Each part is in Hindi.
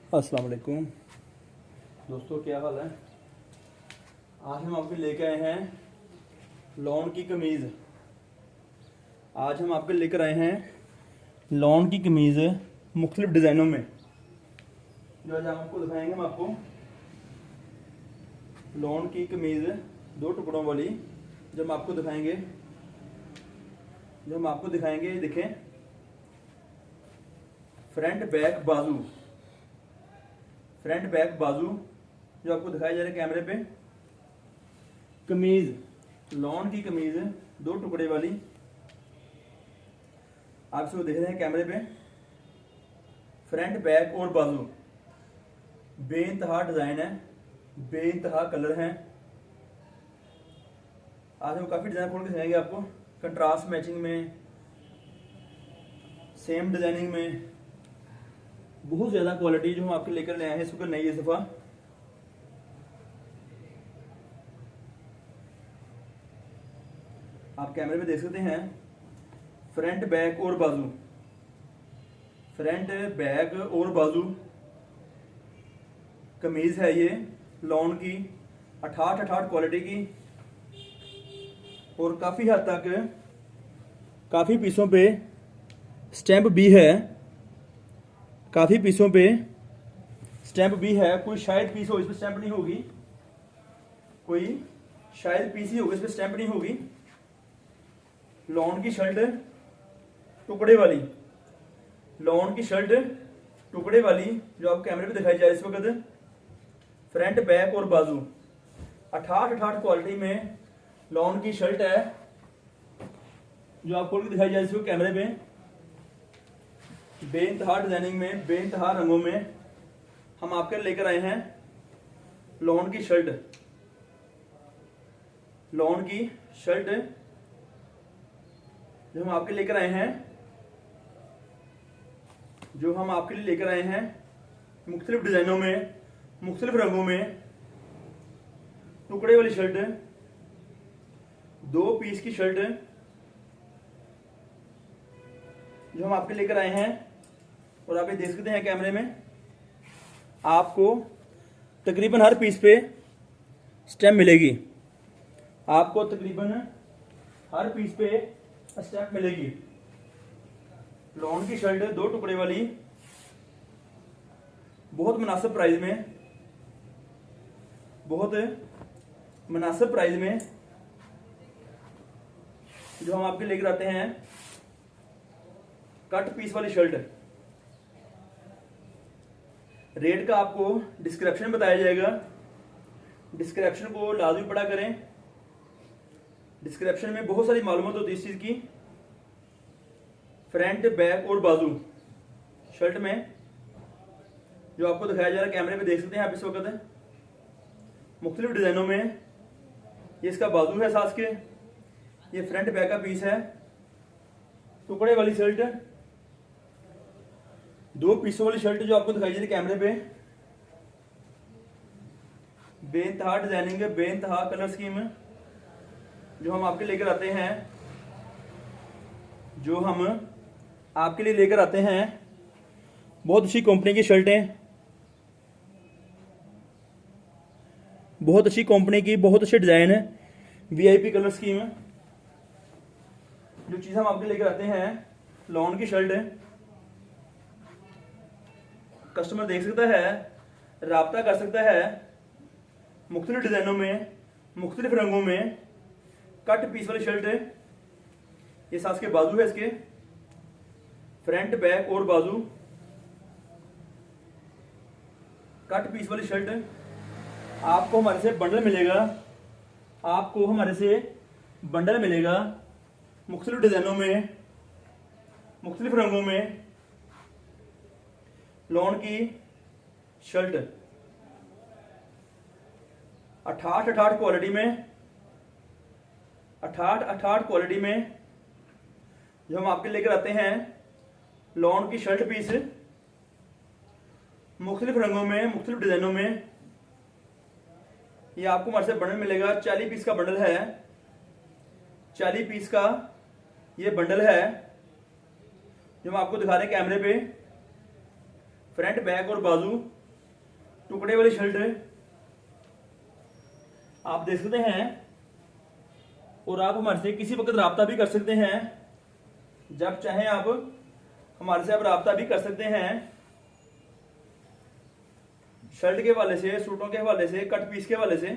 अस्सलाम वालेकुम दोस्तों, क्या हाल है। आज हम आपके लेके आए हैं लॉन की कमीज़। आज हम आपके लेकर आए हैं लॉन की कमीज़ मुख्तलिफ डिज़ाइनों में। जो आज हम आपको दिखाएंगे, हम आपको लॉन की कमीज़ 2 टुकड़ों वाली जो हम आपको दिखाएंगे, ये देखें, फ्रंट बैक बाजू जो आपको दिखाया जा रहा है कैमरे पे। कमीज लॉन की कमीज 2 टुकड़े वाली आप इसको देख रहे हैं कैमरे पे। फ्रंट बैक और बाजू बेइंतहा डिजाइन है, बेइंतहा कलर है। आज हम काफी डिजाइन खोल के दिखाएंगे आपको, कंट्रास्ट मैचिंग में, सेम डिजाइनिंग में, बहुत ज्यादा क्वालिटी जो हम आपके लेकर आए हैं इस वक्त नई दफा। आप कैमरे में देख सकते हैं फ्रंट बैक और बाजू कमीज है ये लॉन की, 68 क्वालिटी की, और काफी हद तक काफी पीसों पे स्टैंप भी है, कोई शायद पीस हो इस पे स्टैंप नहीं होगी, इस पे स्टैंप नहीं होगी। लॉन की शर्ट टुकड़े वाली जो आप कैमरे पे दिखाई जाए इस वक्त। फ्रंट बैक और बाजू 68 क्वालिटी में लॉन की शर्ट है जो आप खोल के दिखाई जाए इस वक्त कैमरे पे। बेइंतहा डिजाइनिंग में, बेइंतहा रंगों में हम आपके लेकर आए हैं लॉन की शर्ट जो हम आपके लेकर आए हैं मुख्तलिफ डिजाइनों में, मुख्तलिफ रंगों में। टुकड़े वाली शर्ट, 2 पीस की शर्ट जो हम आपके लेकर आए हैं, और आप ये देख सकते हैं कैमरे में। आपको तकरीबन हर पीस पे स्टैम्प मिलेगी। लॉन की शर्ट 2 टुकड़े वाली, बहुत मुनासिब प्राइस में जो हम आपके लेकर आते हैं। कट पीस वाली शर्ट, रेट का आपको डिस्क्रिप्शन में बताया जाएगा, डिस्क्रिप्शन को लाजमी पढ़ा करें। डिस्क्रिप्शन में बहुत सारी मालूमात होती है इस चीज की। फ्रंट बैक और बाजू शर्ट में जो आपको दिखाया जा रहा है कैमरे पे देख सकते हैं आप इस वक्त, मुख्तलिफ डिजाइनों में। ये इसका बाजू है साथ के, ये फ्रंट बैक का पीस है। टुकड़े वाली शर्ट, 2 पीसों वाली शर्ट जो आपको दिखाई जा रही है कैमरे पे। बेइंतहा डिजाइनिंग, बेइंतहा कलर स्कीम जो हम आपके लेकर आते हैं, बहुत अच्छी कंपनी की शर्टें, बहुत अच्छे डिजाइन है, वीआईपी कलर स्कीम। जो चीज हम आपके लेकर आते हैं लॉन की शर्ट है, कस्टमर देख सकता है, राब्ता कर सकता है, मुख्तलिफ डिजाइनों में, मुख्तलिफ रंगों में। कट पीस वाली शर्ट है, ये साथ के बाजू है इसके। फ्रंट बैक और बाजू कट पीस वाली शर्ट है। आपको हमारे से बंडल मिलेगा, मुख्तलिफ डिजाइनों में, मुख्तलिफ रंगों में। लॉन की शर्ट 68 क्वालिटी में जो हम आपके लेकर आते हैं लॉन की शर्ट पीस, मुख्तलिफ रंगों में, मुख्तलिफ डिजाइनों में। ये आपको हमारे से बंडल मिलेगा, 40 पीस का बंडल है, 40 पीस का ये बंडल है जो हम आपको दिखा रहे हैं कैमरे पे। फ्रंट बैक और बाजू टुकड़े वाली शर्ट आप देख सकते हैं, और आप हमारे से किसी वक्त राब्ता भी कर सकते हैं। जब चाहें आप हमारे से आप राब्ता भी कर सकते हैं। शर्ट के हवाले से, सूटों के हवाले से, कट पीस के हवाले से,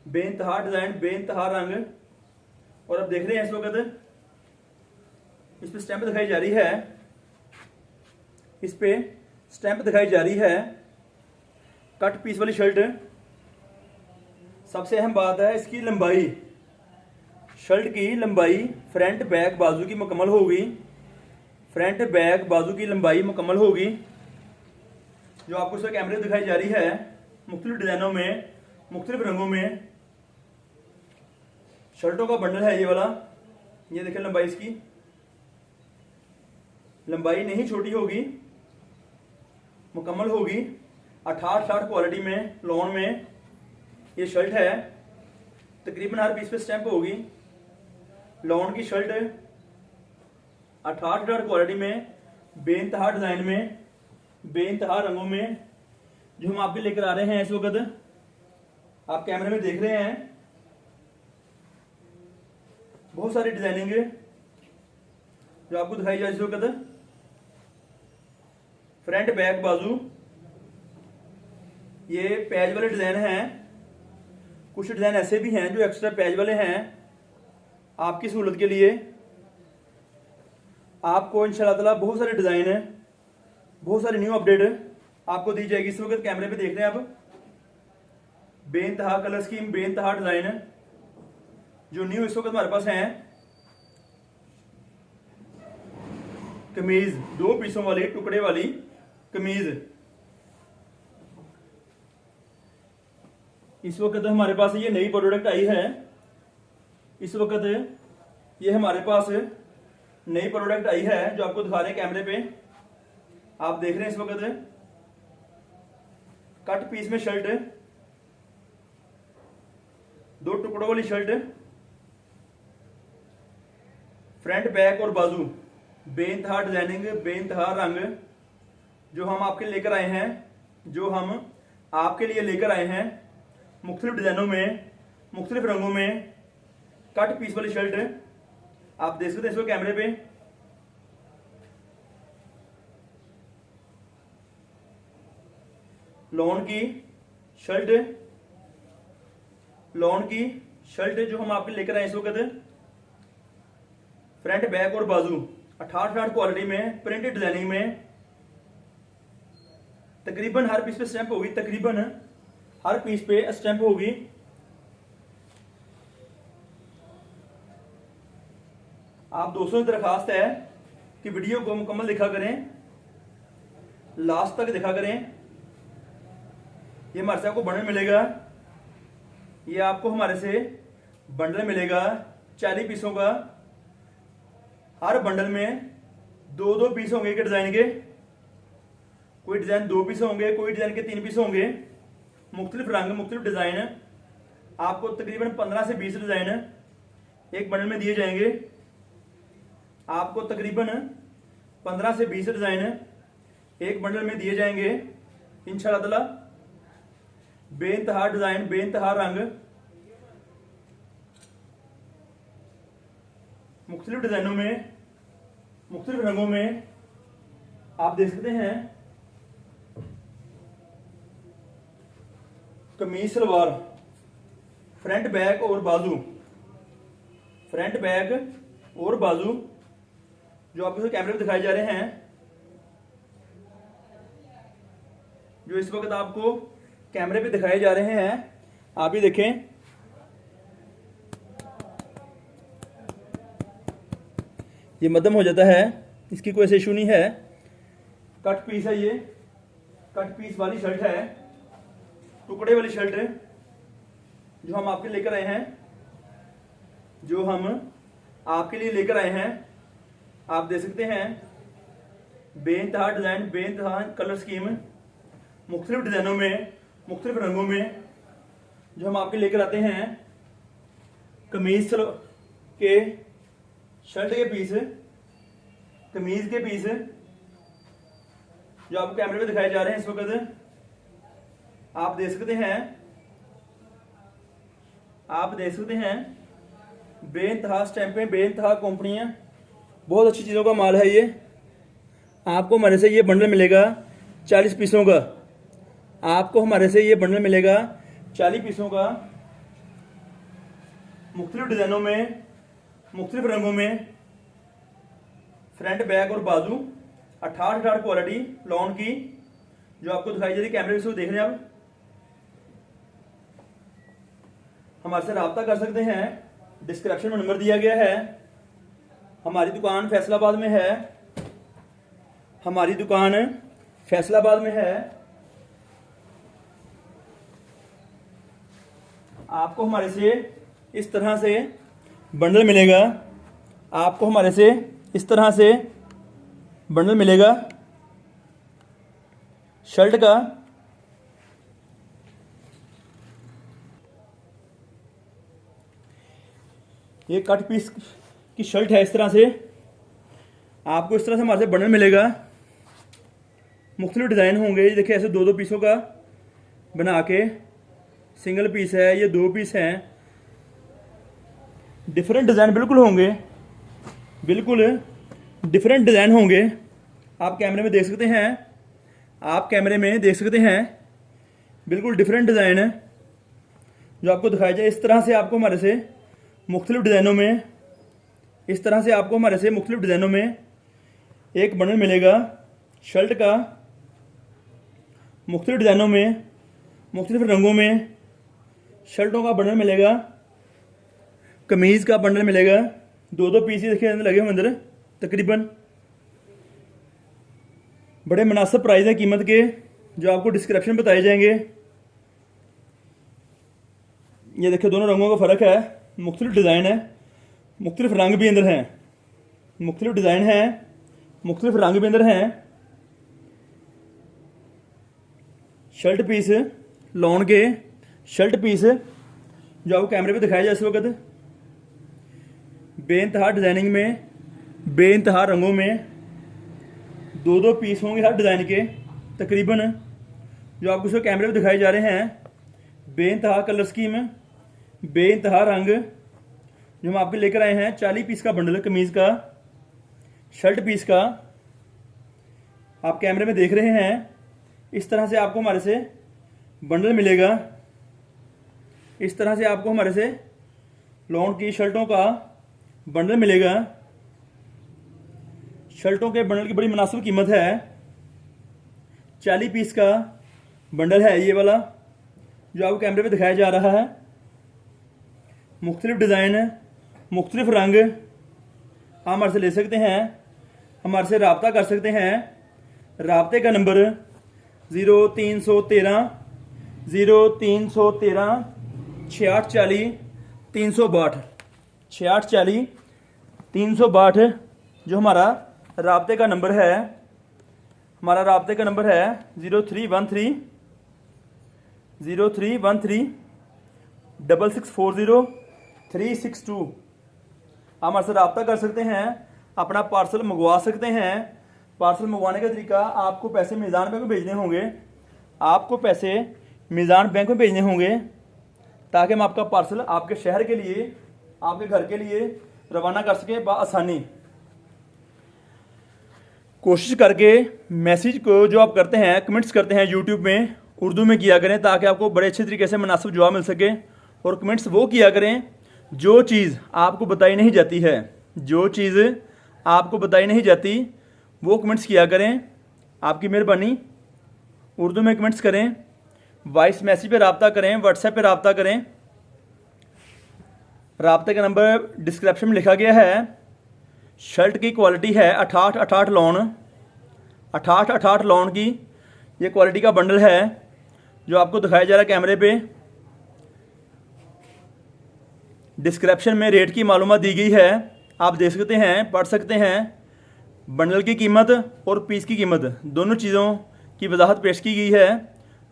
बेइंतहा डिजाइन, बेइंतहा रंग। और अब देख रहे हैं इस वक्त इस पे स्टैंप दिखाई जा रही है, इस पे स्टैंप दिखाई जा रही है। कट पीस वाली शर्ट। सबसे अहम बात है इसकी लंबाई। शर्ट की लंबाई फ्रंट बैक बाजू की मुकम्मल होगी। फ्रंट बैक बाजू की लंबाई मुकम्मल होगी, जो आपको इस कैमरे में दिखाई जा रही है, मुख्तलिफ डिजाइनों में, मुख्तलिफ रंगों में। शर्टों का बंडल है ये वाला। ये देखें लंबाई इसकी, लंबाई नहीं छोटी होगी, मुकम्मल होगी। 68 क्वालिटी में, लॉन में ये शर्ट है। तकरीबन हर पीस पे स्टैंप होगी। लॉन की शर्ट 68 क्वालिटी में, बेइंतहा डिजाइन में, बेइंतहा रंगों में, जो हम आपके लेकर आ रहे हैं इस वक्त। आप कैमरे में देख रहे हैं बहुत सारी डिजाइनिंग जो आपको दिखाई जा रही है इस वक्त। फ्रंट बैक बाजू ये पैच वाले डिजाइन हैं। कुछ डिजाइन ऐसे भी हैं जो एक्स्ट्रा पैच वाले हैं। आपकी सहूलत के लिए आपको इंशाल्लाह ताला बहुत सारे डिजाइन है, बहुत सारी न्यू अपडेट आपको दी जाएगी। इस वक्त कैमरे पे देख रहे हैं आप बेइंतहा कलर स्कीम, बेइंतहा डिजाइन जो न्यू इस वक्त हमारे पास हैं। कमीज 2 पीसों वाली, टुकड़े वाली कमीज इस वक्त हमारे पास ये नई प्रोडक्ट आई है। इस वक्त ये हमारे पास नई प्रोडक्ट आई है जो आपको दिखा रहे हैं कैमरे पे। आप देख रहे हैं इस वक्त कट पीस में शर्ट, 2 टुकड़ों वाली शर्ट, फ्रंट बैक और बाजू, बेइंतहा डिजाइनिंग, बेइंतहा रंग जो हम आपके लेकर आए हैं, जो हम आपके लिए लेकर आए हैं। मुख्तलिफ डिजाइनों में, मुख्तलिफ रंगों में कट पीस वाली शर्ट आप देख सकते हैं इसको कैमरे पे। लॉन की शर्ट, लॉन की शर्ट जो हम आपके लेकर आए इस वक्त। फ्रंट बैक और बाजू 68 क्वालिटी में, प्रिंटेड डिजाइनिंग में। तकरीबन हर पीस पे स्टैंप होगी, तकरीबन हर पीस पे स्टैंप होगी। आप दोस्तों की दरखास्त है कि वीडियो को मुकम्मल देखा करें, लास्ट तक देखा करें। ये हमारे से आपको बंडल मिलेगा, ये आपको हमारे से बंडल मिलेगा 40 पीसों का। हर बंडल में 2-2 पीस होंगे के डिजाइन के। कोई डिजाइन 2 पीस होंगे, कोई डिजाइन के 3 पीस होंगे। मुख्तलिफ रंग, मुख्तलिफ डिजाइन आपको तकरीबन 15 से 20 डिजाइन एक बंडल में दिए जाएंगे। आपको तकरीबन 15 से 20 डिजाइन एक बंडल में दिए जाएंगे इंशाल्लाह ताला। बेइंतहा डिजाइन, बेइंतहा रंग, मुख्तलिफ डिजाइनों में, मुख्तलिफ रंगों में आप देख सकते हैं। कमीज सलवार, फ्रंट बैक और बाजू, फ्रंट बैक और बाजू जो आपको कैमरे में दिखाए जा रहे हैं, जो इस वक्त आपको कैमरे पे दिखाए जा रहे हैं। आप ही देखें, ये मध्यम हो जाता है, इसकी कोई इशू नहीं है। कट पीस है, ये कट पीस वाली शर्ट है, टुकड़े वाली शर्ट जो हम आपके लेकर आए हैं, जो हम आपके लिए लेकर आए हैं। आप देख सकते हैं बेइंतहा डिजाइन, बेइंतहा कलर स्कीम, मुख्तलिफ डिजाइनों में, मुख्तलिफ रंगों में जो हम आपके लेकर आते हैं। कमीज के, शर्ट के पीस, कमीज के पीस जो आपको कैमरे में दिखाए जा रहे हैं इस वक्त। आप देख सकते हैं, बेइंतहा स्टैंपें, बेइंतहा कंपनियां, बहुत अच्छी चीज़ों का माल है ये। आपको हमारे से ये बंडल मिलेगा 40 पीसों का। आपको हमारे से ये बंडल मिलेगा 40 पीसों का, मुख्तलिफ डिज़ाइनों में, मुख्तलिफ रंगों में, फ्रंट बैक और बाजू, 68 क्वालिटी लॉन की, जो आपको दिखाई दे रही कैमरे से देख रहे हैं आप। हमारे से रब्ता कर सकते हैं, डिस्क्रिप्शन में नंबर दिया गया है। हमारी दुकान फैसलाबाद में है, हमारी दुकान फैसलाबाद में है। आपको हमारे से इस तरह से बंडल मिलेगा, आपको हमारे से इस तरह से बंडल मिलेगा शर्ट का। ये कट पीस की शर्ट है, इस तरह से आपको इस तरह से हमारे से बंडल मिलेगा। मुख्तलिफ डिज़ाइन होंगे, ये देखिए ऐसे 2-2 पीसों का बना के, सिंगल पीस है, ये 2 पीस हैं। डिफरेंट डिज़ाइन बिल्कुल होंगे, बिल्कुल डिफरेंट डिज़ाइन होंगे। आप कैमरे में देख सकते हैं, आप कैमरे में देख सकते हैं, बिल्कुल डिफरेंट डिज़ाइन है जो आपको दिखाया जाए। इस तरह से आपको हमारे से मुख्तलिफ डिज़ाइनों में, इस तरह से आपको हमारे से मुख्तलिफ डिज़ाइनों में एक बंडल मिलेगा शर्ट का, मुख्तलिफ डिज़ाइनों में, मुख्तलिफ रंगों में शर्टों का बंडल मिलेगा, कमीज़ का बंडल मिलेगा। 2-2 पीस ही देखिए लगे हुए अंदर तकरीबन। बड़े मुनासिब प्राइस है कीमत के, जो आपको डिस्क्रिप्शन में बताए जाएंगे। ये देखिए दोनों रंगों का फ़र्क है, मुख्तलिफ डिज़ाइन है, मुख्तलिफ रंग भी अंदर हैं, मुख्तलिफ डिज़ाइन हैं, मुख्तलिफ रंग भी अंदर हैं। शर्ट पीस लॉन के शर्ट पीस जो आपको कैमरे पे दिखाया जाए इस वक्त, बेइंतहा डिज़ाइनिंग में, बेइंतहा रंगों में, 2-2 पीस होंगे हर डिज़ाइन के तकरीबन, जो आपको इसको कैमरे पे दिखाए जा रहे हैं। बेइंतहा कलर स्कीम, बेइंतहा रंग जो हम आपके लेकर आए हैं। 40 पीस का बंडल कमीज़ का, शर्ट पीस का, आप कैमरे में देख रहे हैं। इस तरह से आपको हमारे से बंडल मिलेगा, इस तरह से आपको हमारे से लॉन की शर्टों का बंडल मिलेगा। शर्टों के बंडल की बड़ी मुनासिब कीमत है। 40 पीस का बंडल है ये वाला जो आपको कैमरे पे दिखाया जा रहा है। मुख्तलिफ डिज़ाइन, मुख्तलिफ रंग आप हमारे से ले सकते हैं, हमारे से रब्ता कर सकते हैं। रब्ते का नंबर 0313 6840 362 6840 362 जो हमारा रब्ते का नंबर है। हमारा रब्ते का नंबर है 0313 6640 362। आप हमारे से रब्ता कर सकते हैं, अपना पार्सल मंगवा सकते हैं। पार्सल मंगवाने का तरीका, आपको पैसे मीज़ान बैंक में भेजने होंगे, आपको पैसे मीज़ान बैंक में भेजने होंगे ताकि हम आपका पार्सल आपके शहर के लिए, आपके घर के लिए रवाना कर सकें बआसानी। कोशिश करके मैसेज को जो आप करते हैं, कमेंट्स करते हैं यूट्यूब में, उर्दू में किया करें ताकि आपको बड़े अच्छे तरीके से मुनासिब जवाब मिल सके। और कमेंट्स वो किया करें जो चीज़ आपको बताई नहीं जाती है, जो चीज़ आपको बताई नहीं जाती वो कमेंट्स किया करें। आपकी मेहरबानी, उर्दू में कमेंट्स करें, वॉइस मैसेज पे रब्ता करें, व्हाट्सएप पे रब्ता करें। रब्ते का नंबर डिस्क्रिप्शन में लिखा गया है। शर्ट की क्वालिटी है 68 लॉन, 68 लॉन की ये क्वालिटी का बंडल है जो आपको दिखाया जा रहा है कैमरे पे। डिस्क्रिप्शन में रेट की मालूमात दी गई है, आप देख सकते हैं, पढ़ सकते हैं। बंडल की कीमत और पीस की कीमत दोनों चीज़ों की वजाहत पेश की गई है।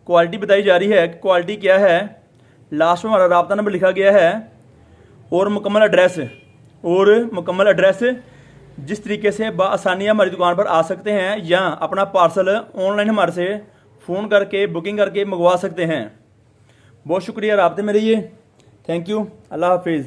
क्वालिटी बताई जा रही है, क्वालिटी क्या है। लास्ट में हमारा रब्ता नंबर लिखा गया है और मुकम्मल एड्रेस जिस तरीके से बआसानी हमारी दुकान पर आ सकते हैं या अपना पार्सल ऑनलाइन हमारे से फ़ोन करके बुकिंग करके मंगवा सकते हैं। बहुत शुक्रिया राब्ते में रहिए। Thank you. अल्लाह हाफिज़।